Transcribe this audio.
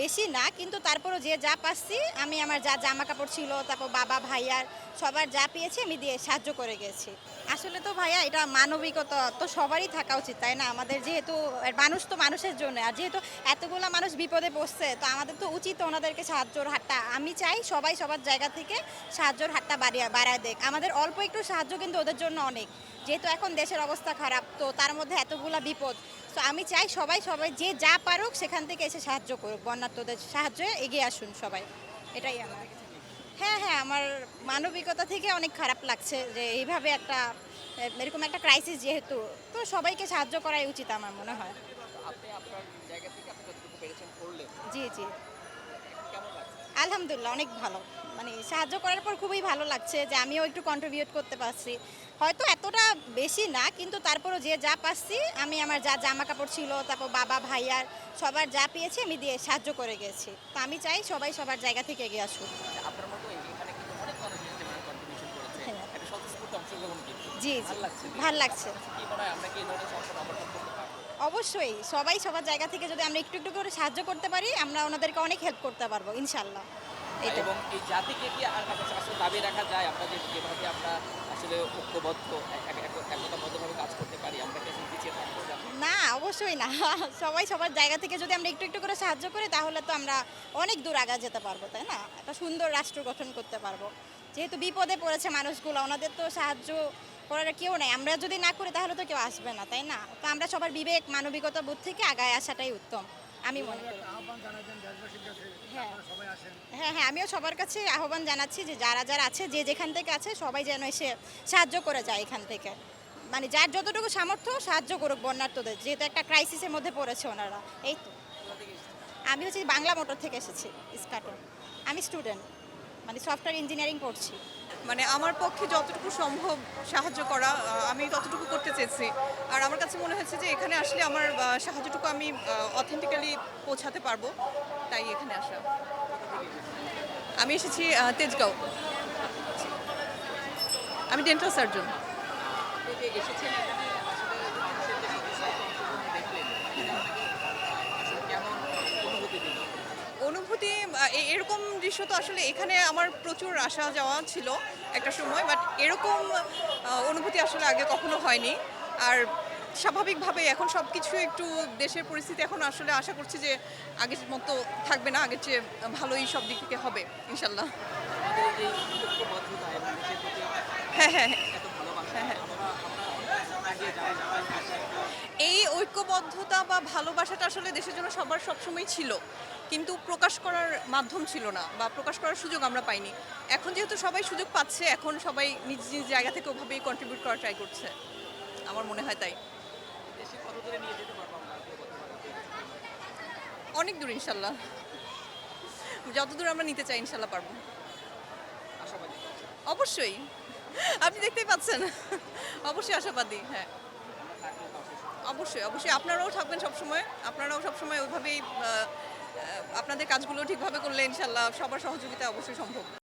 বেশি না, কিন্তু তারপরও যে যা পাচ্ছি আমি আমার যা জামা কাপড় ছিল, তারপর বাবা ভাইয়ার সবার যা পেয়েছি আমি দিয়ে সাহায্য করে গেছি। আসলে তো ভাইয়া এটা মানবিকতা তো সবারই থাকা উচিত, তাই না? আমাদের যেহেতু মানুষ তো মানুষের জন্য, আর যেহেতু এতগুলা মানুষ বিপদে পড়ছে তো আমাদের তো উচিত ওনাদেরকে সাহায্যর হাতটা, আমি চাই সবাই সবার জায়গা থেকে সাহায্যর হাতটা বাড়ায় দেখ। আমাদের অল্প একটু সাহায্য কিন্তু ওদের জন্য অনেক, যেহেতু এখন দেশের অবস্থা খারাপ তো তার মধ্যে এতগুলা বিপদ। তো আমি চাই সবাই সবাই যে যা পারুক সেখান থেকে এসে সাহায্য করুক, বন্যার্তদের সাহায্যে এগিয়ে আসুন সবাই, এটাই আমার। হ্যাঁ, হ্যাঁ, আমার মানবিকতা থেকে অনেক খারাপ লাগছে যে এইভাবে একটা এরকম একটা ক্রাইসিস যেহেতু, তো সবাইকে সাহায্য করাই উচিত আমার মনে হয়। তো আপনি আপনার জায়গা থেকে আপনি যতটুকু পেরেছেন করলেন। জি, জি। এখন কেমন লাগছে? আলহামদুলিল্লাহ অনেক ভালো। মানে সাহায্য করার পর খুবই ভালো লাগছে যে আমিও একটু কন্ট্রিবিউট করতে পারছি। হয়তো এতটা বেশি না, কিন্তু তারপরও যে যা পাচ্ছি আমি আমার যা জামা কাপড় ছিল, তারপর বাবা ভাইয়ার সবার যা পেয়েছি আমি দিয়ে সাহায্য করে গেছি। তো আমি চাই সবাই সবার জায়গা থেকে এগিয়ে আসুক। যে আপনার মতো এখানে কিন্তু অনেক মানুষ এসেছে মানে কন্ট্রিবিউশন করেছে। হ্যাঁ। একটা স্বতঃস্ফূর্ত অংশগ্রহণ কিন্তু। জি, জি। ভাল লাগছে ভাল দেখে। লাগছে। আপনার কাছে কি মনে হয় আমরা কি এই ধরনের সংকট ওভারকাম করতে পারবো? অবশ্যই সবাই সবার জায়গা থেকে যদি আমরা একটু, একটু করে সাহায্য করতে পারি, আমরা ওনাদেরকে অনেক হেল্প করতে পারবো ইনশাআল্লাহ। এটা। এবং এই জাতিকে কি আর আসলে দাবিয়ে রাখা যায়? আমরা যেভাবে আমরা আসলে ঐক্যবদ্ধ একতাবদ্ধভাবে কাজ করতে পারি, আমরা কি আসলে পিছিয়ে থাকবো জাতি? না, অবশ্যই না। সবাই সবার জায়গা থেকে যদি আমরা একটু, একটু করে সাহায্য করি তাহলে তো আমরা অনেক দূর আগায় যেতে পারবো, তাই না? একটা সুন্দর রাষ্ট্র গঠন করতে পারবো। যেহেতু বিপদে পড়েছে মানুষগুলো, ওনাদের তো সাহায্য করার কেউ নাই। আমরা যদি না করি তাহলে তো কেউ আসবে না, তাই না? তো আমরা সবার বিবেক, মানবিকতা বোধ থেকে আগায় আসাটাই উত্তম। আমি মনে এভাবে করি। একটা আহ্বান জানাবেন দেশবাসীর কাছে হ্যাঁ। আপনারা সবাই আসেন। হ্যাঁ, হ্যাঁ, আমিও সবার কাছে আহ্বান জানাচ্ছি যে যারা, যারা আছে যে যেখান থেকে আছে সবাই যেন এসে সাহায্য করে যায় এখান থেকে। মানে যার যতটুকু সামর্থ্য সাহায্য করুক বন্যার্তদের। যেহেতু একটা ক্রাইসিসের মধ্যে পড়েছে ওনারা। এই তো। কোথা থেকে এসেছেন? আমি হচ্ছে বাংলা মোটর থেকে এসেছি, ইস্কাটন। আমি স্টুডেন্ট, মানে সফটওয়্যার ইঞ্জিনিয়ারিং পড়ছি। মানে আমার পক্ষে যতটুকু সম্ভব সাহায্য করা আমি ততটুকু করতে চেয়েছি। আর আমার কাছে মনে হয়েছে যে এখানে আসলে আমার সাহায্যটুকু আমি অথেন্টিক্যালি পৌঁছাতে পারবো, তাই এখানে আসা। আমি এসেছি তেজগাঁও। আমি ডেন্টাল সার্জন। আপনি যে এসেছেন এখানে আসলে মানুষের যে স্বতঃস্ফূর্ত অংশগ্রহণ দেখলেন, এটা আপনাকে আসলে কেমন অনুভূতি দিল? অনুভূতি এরকম দৃশ্য তো আসলে এখানে আমার প্রচুর আসা যাওয়া ছিল একটা সময়, বাট এরকম অনুভূতি আসলে আগে কখনো হয়নি। আর স্বাভাবিকভাবে এখন সব কিছু একটু দেশের পরিস্থিতি এখন আসলে আশা করছি যে আগের মতো থাকবে না, আগের চেয়ে ভালোই সব দিক থেকে হবে ইনশাল্লাহ। আমাদের এই যে ঐক্যবদ্ধতা এবং দেশের প্রতি হ্যাঁ, হ্যাঁ, হ্যাঁ, এত ভালোবাসা, হ্যাঁ, হ্যাঁ। আমরা অনেক এগিয়ে যাওয়ার পাশে। এই ঐক্যবদ্ধতা বা ভালোবাসাটা আসলে দেশের জন্য সবার সবসময় ছিল, কিন্তু প্রকাশ করার মাধ্যম ছিল না বা প্রকাশ করার সুযোগ আমরা পাইনি। এখন যেহেতু সবাই সুযোগ পাচ্ছে, এখন সবাই নিজ নিজ জায়গা থেকে ওভাবেই কন্ট্রিবিউট করা ট্রাই করছে, আমার মনে হয় তাই। দেশে কত দূরে নিয়ে যেতে পারবো আমরা ঐক্যবদ্ধভাবে? অনেক দূর ইনশাল্লাহ, যতদূর আমরা নিতে চাই ইনশাল্লাহ পারবো। আশাবাদী। অবশ্যই, আপনি দেখতেই পাচ্ছেন। অবশ্যই আশাবাদী, হ্যাঁ। আমরা থাকবো পাশে। অবশ্যই, অবশ্যই আপনারাও থাকবেন সবসময়, আপনারাও সবসময় ওইভাবেই আপনাদের কাজগুলো ঠিকভাবে করলে ইনশাল্লাহ সবার সহযোগিতা অবশ্যই সম্ভব।